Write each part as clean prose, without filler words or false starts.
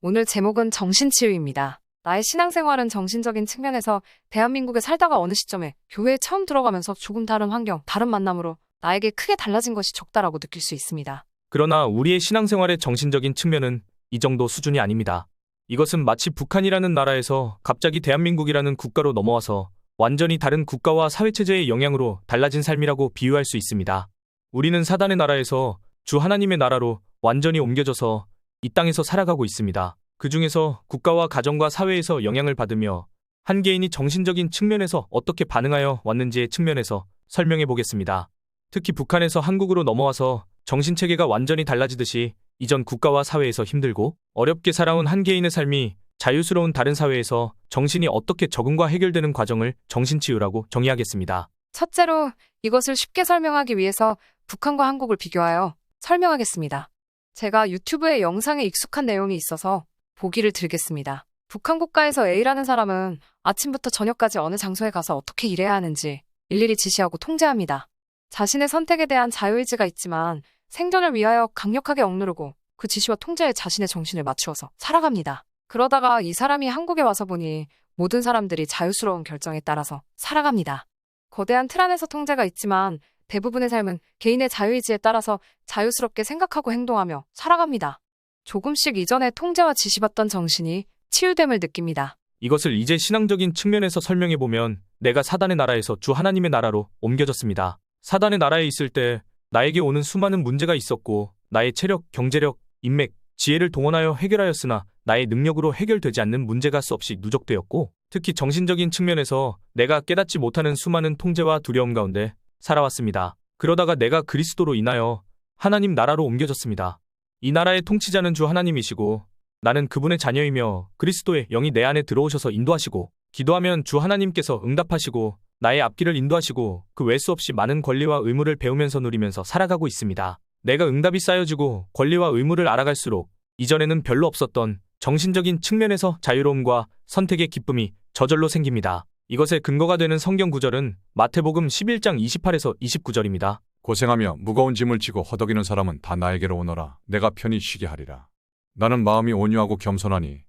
오늘 제목은 정신치유입니다. 나의 신앙생활은 정신적인 측면에서 대한민국에 살다가 어느 시점에 교회에 처음 들어가면서 조금 다른 환경, 다른 만남으로 나에게 크게 달라진 것이 적다라고 느낄 수 있습니다. 그러나 우리의 신앙생활의 정신적인 측면은 이 정도 수준이 아닙니다. 이것은 마치 북한이라는 나라에서 갑자기 대한민국이라는 국가로 넘어와서 완전히 다른 국가와 사회체제의 영향으로 달라진 삶이라고 비유할 수 있습니다. 우리는 사단의 나라에서 주 하나님의 나라로 완전히 옮겨져서 이 땅에서 살아가고 있습니다. 그 중에서 국가와 가정과 사회에서 영향을 받으며 한 개인이 정신적인 측면에서 어떻게 반응하여 왔는지의 측면에서 설명해 보겠습니다. 특히 북한에서 한국으로 넘어와서 정신체계가 완전히 달라지듯이 이전 국가와 사회에서 힘들고 어렵게 살아온 한 개인의 삶이 자유스러운 다른 사회에서 정신이 어떻게 적응과 해결되는 과정을 정신치유라고 정의하겠습니다. 첫째로 이것을 쉽게 설명하기 위해서 북한과 한국을 비교하여 설명하겠습니다. 제가 유튜브에 영상에 익숙한 내용이 있어서 보기를 드리겠습니다. 북한 국가에서 A라는 사람은 아침부터 저녁까지 어느 장소에 가서 어떻게 일해야 하는지 일일이 지시하고 통제합니다. 자신의 선택에 대한 자유의지가 있지만 생존을 위하여 강력하게 억누르고 그 지시와 통제에 자신의 정신을 맞추어서 살아갑니다. 그러다가 이 사람이 한국에 와서 보니 모든 사람들이 자유스러운 결정에 따라서 살아갑니다. 거대한 틀 안에서 통제가 있지만 대부분의 삶은 개인의 자유의지에 따라서 자유스럽게 생각하고 행동하며 살아갑니다. 조금씩 이전에 통제와 지시받던 정신이 치유됨을 느낍니다. 이것을 이제 신앙적인 측면에서 설명해보면 내가 사단의 나라에서 주 하나님의 나라로 옮겨졌습니다. 사단의 나라에 있을 때 나에게 오는 수많은 문제가 있었고 나의 체력, 경제력, 인맥, 지혜를 동원하여 해결하였으나 나의 능력으로 해결되지 않는 문제가 수없이 누적되었고 특히 정신적인 측면에서 내가 깨닫지 못하는 수많은 통제와 두려움 가운데 살아왔습니다. 그러다가 내가 그리스도로 인하여 하나님 나라로 옮겨졌습니다. 이 나라의 통치자는 주 하나님이시고 나는 그분의 자녀이며 그리스도의 영이 내 안에 들어오셔서 인도하시고 기도하면 주 하나님께서 응답하시고 나의 앞길을 인도하시고 그 외수 없이 많은 권리와 의무를 배우면서 누리면서 살아가고 있습니다. 내가 응답이 쌓여지고 권리와 의무를 알아갈수록 이전에는 별로 없었던 정신적인 측면에서 자유로움과 선택의 기쁨이 저절로 생깁니다. 이것의 근거가 되는 성경 구절은 마태복음 11장 28에서 29절입니다. 고생하며 무거운 짐을 지고 허덕이는 사람은 다 나에게로 오너라. 내가 편히 쉬게 하리라. 나는 마음이 온유하고 겸손하니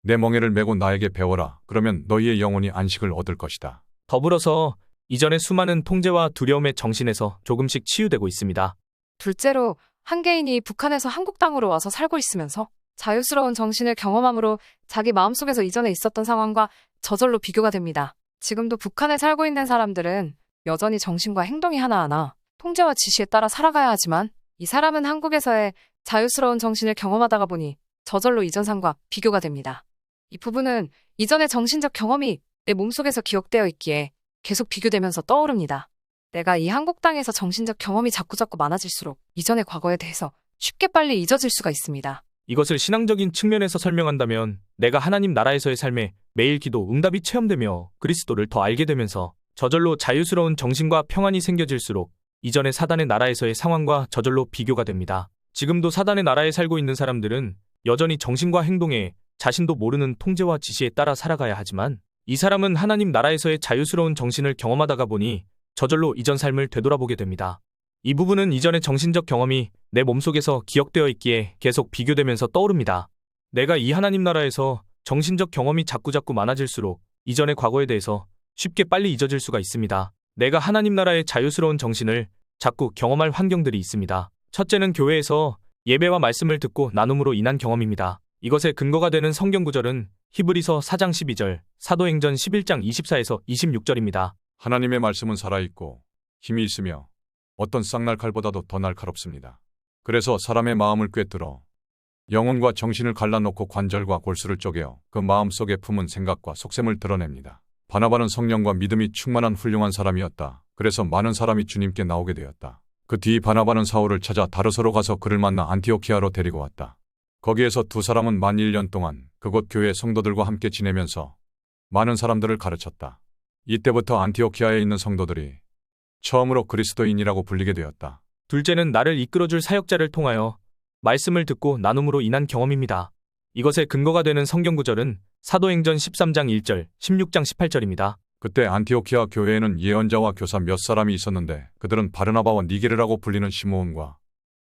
내 멍에를 메고 나에게 배워라. 그러면 너희의 영혼이 안식을 얻을 것이다. 더불어서 이전의 수많은 통제와 두려움의 정신에서 조금씩 치유되고 있습니다. 둘째로 한 개인이 북한에서 한국 땅으로 와서 살고 있으면서 자유스러운 정신을 경험함으로 자기 마음속에서 이전에 있었던 상황과 저절로 비교가 됩니다. 지금도 북한에 살고 있는 사람들은 여전히 정신과 행동이 하나하나 통제와 지시에 따라 살아가야 하지만 이 사람은 한국에서의 자유스러운 정신을 경험하다가 보니 저절로 이전 삶과 비교가 됩니다. 이 부분은 이전의 정신적 경험이 내 몸속에서 기억되어 있기에 계속 비교되면서 떠오릅니다. 내가 이 한국 땅에서 정신적 경험이 자꾸자꾸 많아질수록 이전의 과거에 대해서 쉽게 빨리 잊어질 수가 있습니다. 이것을 신앙적인 측면에서 설명한다면 내가 하나님 나라에서의 삶에 매일 기도, 응답이 체험되며 그리스도를 더 알게 되면서 저절로 자유스러운 정신과 평안이 생겨질수록 이전의 사단의 나라에서의 상황과 저절로 비교가 됩니다. 지금도 사단의 나라에 살고 있는 사람들은 여전히 정신과 행동에 자신도 모르는 통제와 지시에 따라 살아가야 하지만 이 사람은 하나님 나라에서의 자유스러운 정신을 경험하다가 보니 저절로 이전 삶을 되돌아보게 됩니다. 이 부분은 이전의 정신적 경험이 내 몸속에서 기억되어 있기에 계속 비교되면서 떠오릅니다. 내가 이 하나님 나라에서 정신적 경험이 자꾸자꾸 많아질수록 이전의 과거에 대해서 쉽게 빨리 잊어질 수가 있습니다. 내가 하나님 나라의 자유스러운 정신을 자꾸 경험할 환경들이 있습니다. 첫째는 교회에서 예배와 말씀을 듣고 나눔으로 인한 경험입니다. 이것의 근거가 되는 성경 구절은 히브리서 4장 12절, 사도행전 11장 24에서 26절입니다. 하나님의 말씀은 살아있고 힘이 있으며 어떤 쌍날칼보다도 더 날카롭습니다. 그래서 사람의 마음을 꿰뚫어 영혼과 정신을 갈라놓고 관절과 골수를 쪼개어 그 마음속에 품은 생각과 속셈을 드러냅니다. 바나바는 성령과 믿음이 충만한 훌륭한 사람이었다. 그래서 많은 사람이 주님께 나오게 되었다. 그 뒤 바나바는 사울을 찾아 다르서로 가서 그를 만나 안티오키아로 데리고 왔다. 거기에서 두 사람은 만 1년 동안 그곳 교회 성도들과 함께 지내면서 많은 사람들을 가르쳤다. 이때부터 안티오키아에 있는 성도들이 처음으로 그리스도인이라고 불리게 되었다. 둘째는 나를 이끌어줄 사역자를 통하여 말씀을 듣고 나눔으로 인한 경험입니다. 이것의 근거가 되는 성경 구절은 사도행전 13장 1절, 16장 18절입니다. 그때 안티오키아 교회에는 예언자와 교사 몇 사람이 있었는데 그들은 바르나바와 니게르라고 불리는 시므온과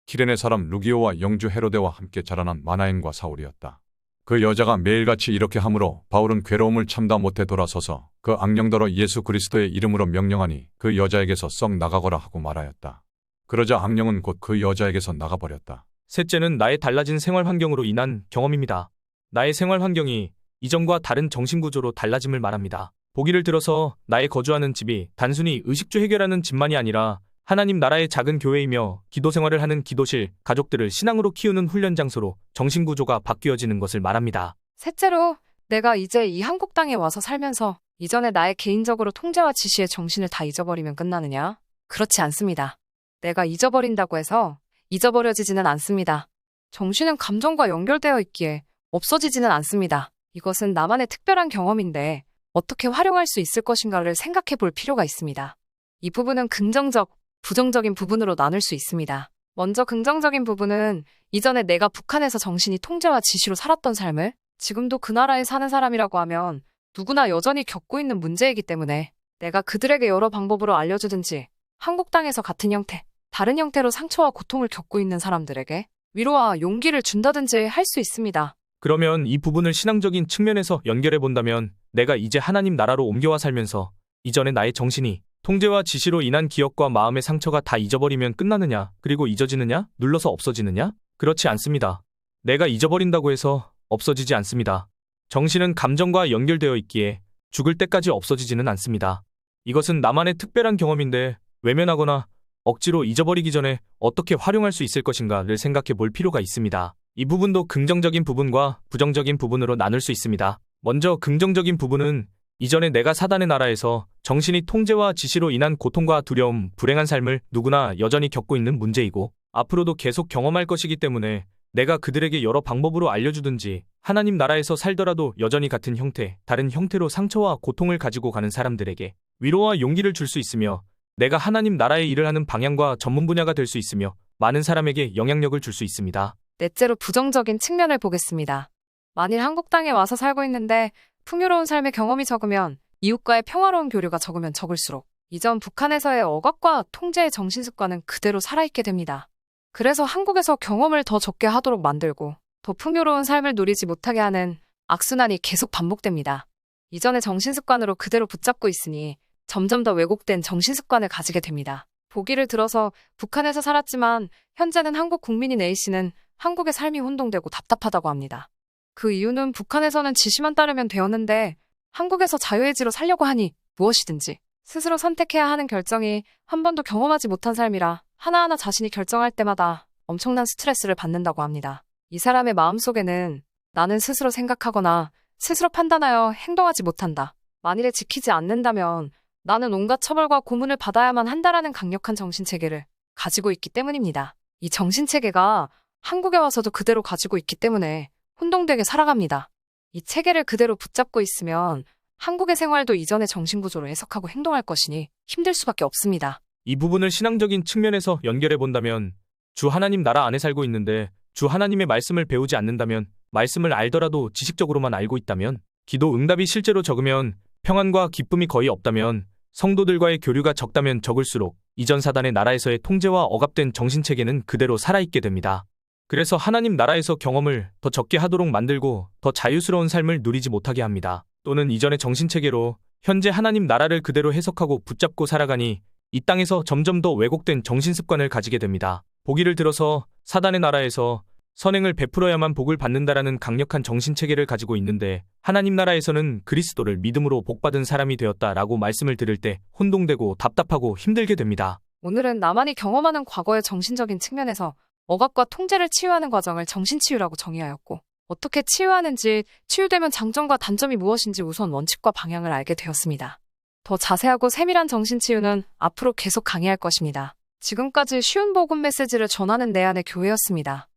키레네 사람 루기오와 영주 헤로데와 함께 자라난 마나엔과 사울이었다. 그 여자가 매일같이 이렇게 함으로 바울은 괴로움을 참다 못해 돌아서서 그 악령더러 예수 그리스도의 이름으로 명령하니 그 여자에게서 썩 나가거라 하고 말하였다. 그러자 악령은 곧 그 여자에게서 나가버렸다. 셋째는 나의 달라진 생활 환경으로 인한 경험입니다. 나의 생활 환경이 이전과 다른 정신구조로 달라짐을 말합니다. 보기를 들어서 나의 거주하는 집이 단순히 의식주 해결하는 집만이 아니라 하나님 나라의 작은 교회이며 기도 생활을 하는 기도실, 가족들을 신앙으로 키우는 훈련 장소로 정신구조가 바뀌어지는 것을 말합니다. 셋째로, 내가 이제 이 한국 땅에 와서 살면서 이전에 나의 개인적으로 통제와 지시의 정신을 다 잊어버리면 끝나느냐? 그렇지 않습니다. 내가 잊어버린다고 해서 잊어버려지지는 않습니다. 정신은 감정과 연결되어 있기에 없어지지는 않습니다. 이것은 나만의 특별한 경험인데 어떻게 활용할 수 있을 것인가를 생각해 볼 필요가 있습니다. 이 부분은 긍정적, 부정적인 부분으로 나눌 수 있습니다. 먼저 긍정적인 부분은 이전에 내가 북한에서 정신이 통제와 지시로 살았던 삶을 지금도 그 나라에 사는 사람이라고 하면 누구나 여전히 겪고 있는 문제이기 때문에 내가 그들에게 여러 방법으로 알려주든지 한국 땅에서 같은 형태, 다른 형태로 상처와 고통을 겪고 있는 사람들에게 위로와 용기를 준다든지 할 수 있습니다. 그러면 이 부분을 신앙적인 측면에서 연결해 본다면 내가 이제 하나님 나라로 옮겨와 살면서 이전에 나의 정신이 통제와 지시로 인한 기억과 마음의 상처가 다 잊어버리면 끝나느냐, 그리고 잊어지느냐, 눌러서 없어지느냐? 그렇지 않습니다. 내가 잊어버린다고 해서 없어지지 않습니다. 정신은 감정과 연결되어 있기에 죽을 때까지 없어지지는 않습니다. 이것은 나만의 특별한 경험인데 외면하거나 억지로 잊어버리기 전에 어떻게 활용할 수 있을 것인가를 생각해 볼 필요가 있습니다. 이 부분도 긍정적인 부분과 부정적인 부분으로 나눌 수 있습니다. 먼저 긍정적인 부분은 이전에 내가 사단의 나라에서 정신이 통제와 지시로 인한 고통과 두려움, 불행한 삶을 누구나 여전히 겪고 있는 문제이고 앞으로도 계속 경험할 것이기 때문에 내가 그들에게 여러 방법으로 알려주든지 하나님 나라에서 살더라도 여전히 같은 형태, 다른 형태로 상처와 고통을 가지고 가는 사람들에게 위로와 용기를 줄 수 있으며 내가 하나님 나라의 일을 하는 방향과 전문 분야가 될 수 있으며 많은 사람에게 영향력을 줄 수 있습니다. 넷째로 부정적인 측면을 보겠습니다. 만일 한국 땅에 와서 살고 있는데 풍요로운 삶의 경험이 적으면 이웃과의 평화로운 교류가 적으면 적을수록 이전 북한에서의 억압과 통제의 정신습관은 그대로 살아있게 됩니다. 그래서 한국에서 경험을 더 적게 하도록 만들고 더 풍요로운 삶을 누리지 못하게 하는 악순환이 계속 반복됩니다. 이전의 정신습관으로 그대로 붙잡고 있으니 점점 더 왜곡된 정신습관을 가지게 됩니다. 보기를 들어서 북한에서 살았지만 현재는 한국 국민인 A씨는 한국의 삶이 혼동되고 답답하다고 합니다. 그 이유는 북한에서는 지시만 따르면 되었는데 한국에서 자유의 지로 살려고 하니 무엇이든지 스스로 선택해야 하는 결정이 한 번도 경험하지 못한 삶이라 하나하나 자신이 결정할 때마다 엄청난 스트레스를 받는다고 합니다. 이 사람의 마음속에는 나는 스스로 생각하거나 스스로 판단하여 행동하지 못한다. 만일에 지키지 않는다면 나는 온갖 처벌과 고문을 받아야만 한다라는 강력한 정신체계를 가지고 있기 때문입니다. 이 정신체계가 한국에 와서도 그대로 가지고 있기 때문에 혼동되게 살아갑니다. 이 체계를 그대로 붙잡고 있으면 한국의 생활도 이전의 정신구조로 해석하고 행동할 것이니 힘들 수밖에 없습니다. 이 부분을 신앙적인 측면에서 연결해 본다면 주 하나님 나라 안에 살고 있는데 주 하나님의 말씀을 배우지 않는다면 말씀을 알더라도 지식적으로만 알고 있다면 기도 응답이 실제로 적으면 평안과 기쁨이 거의 없다면 성도들과의 교류가 적다면 적을수록 이전 사단의 나라에서의 통제와 억압된 정신체계는 그대로 살아있게 됩니다. 그래서 하나님 나라에서 경험을 더 적게 하도록 만들고 더 자유스러운 삶을 누리지 못하게 합니다. 또는 이전의 정신체계로 현재 하나님 나라를 그대로 해석하고 붙잡고 살아가니 이 땅에서 점점 더 왜곡된 정신습관을 가지게 됩니다. 보기를 들어서 사단의 나라에서 선행을 베풀어야만 복을 받는다라는 강력한 정신체계를 가지고 있는데 하나님 나라에서는 그리스도를 믿음으로 복받은 사람이 되었다라고 말씀을 들을 때 혼동되고 답답하고 힘들게 됩니다. 오늘은 나만이 경험하는 과거의 정신적인 측면에서 억압과 통제를 치유하는 과정을 정신치유라고 정의하였고 어떻게 치유하는지, 치유되면 장점과 단점이 무엇인지 우선 원칙과 방향을 알게 되었습니다. 더 자세하고 세밀한 정신치유는 앞으로 계속 강의할 것입니다. 지금까지 쉬운 복음 메시지를 전하는 내 안의 교회였습니다.